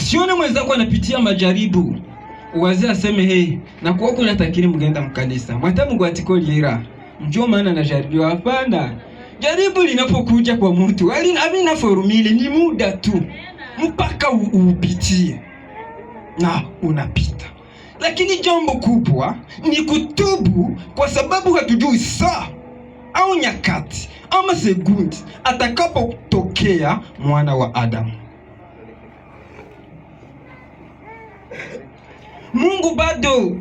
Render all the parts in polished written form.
Usione mwenzako anapitia majaribu uwaze aseme hey, na kwa kuna takiri mgenda mkanisa mwata Mungu atikoliera njoo maana na jaribu. Hapana, jaribu linapokuja kwa mtu amina formule ni muda tu mpaka upitie na unapita. Lakini jambo kubwa ni kutubu, kwa sababu hatujui saa au nyakati ama sekundi atakapotokea mwana wa Adamu. Mungu bado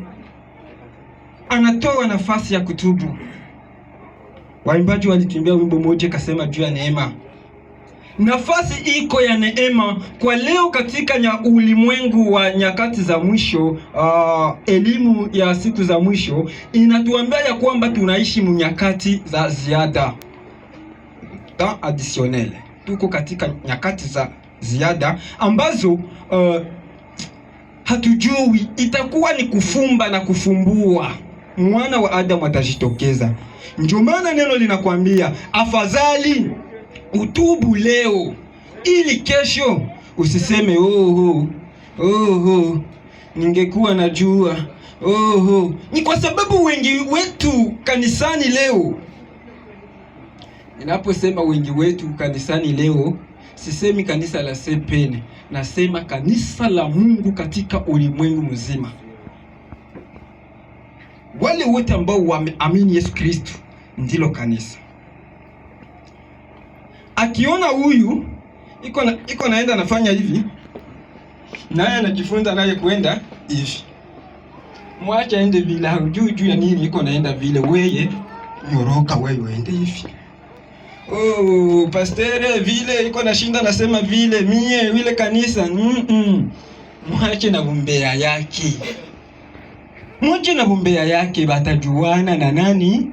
anatoa nafasi ya kutubu. Waimbaji walituimbia wimbo mmoja kasema juu ya neema. Nafasi iko ya neema kwa leo katika ulimwengu wa nyakati za mwisho. Elimu ya siku za mwisho inatuambia ya kwamba tunaishi nyakati za ziada, temps additionnel. Tuko katika nyakati za ziada ambazo hatujui itakuwa ni kufumba na kufumbua. Mwana wa Adamu atajitokeza. Ndio maana neno linakwambia afadhali utubu leo ili kesho usiseme ningekuwa najua. Ni kwa sababu wengi wetu kanisani leo. Ninaposema wengi wetu kanisani leo, sisemi kanisa la Sepene, nasema kanisa la Mungu katika ulimwengu mzima. Wale wote ambao wameamini Yesu Kristo ndilo kanisa. Akiona huyu iko naenda nafanya hivi, naye anajifunza naye kwenda hivi, mwacha ende vile, juu ya nini iko naenda vile. Wewe nyoroka, wewe uende hivi. Pastere vile iko nashinda nasema vile, mie vile kanisa mwache na bumbea yake. Mwache na bumbea yake, batajuana na nani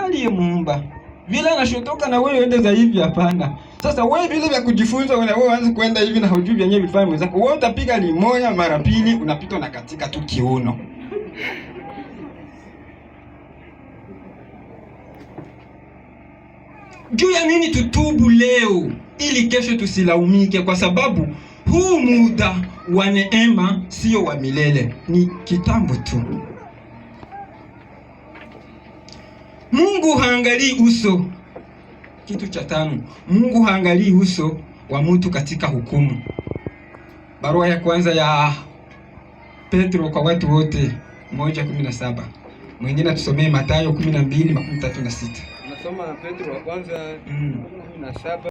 aliyemuumba. Vile anashotoka na wewe ende za hivi, hapana. Sasa wewe vile vya kujifunza wewe uanze kwenda hivi na hujui vyenyewe vifanye mwenzako. Wewe utapiga limoya mara pili, unapita na katika tu kiuno. Juu ya nini tutubu leo ili kesho tusilaumike? Kwa sababu huu muda wa neema sio wa milele, ni kitambo tu. Mungu haangalii uso. Kitu cha tano, Mungu haangalii uso wa mtu katika hukumu. Barua ya kwanza ya Petro kwa watu wote 1:17. Mwingine tusomee Mathayo 12:36. Nasoma Petro wa kwanza 17.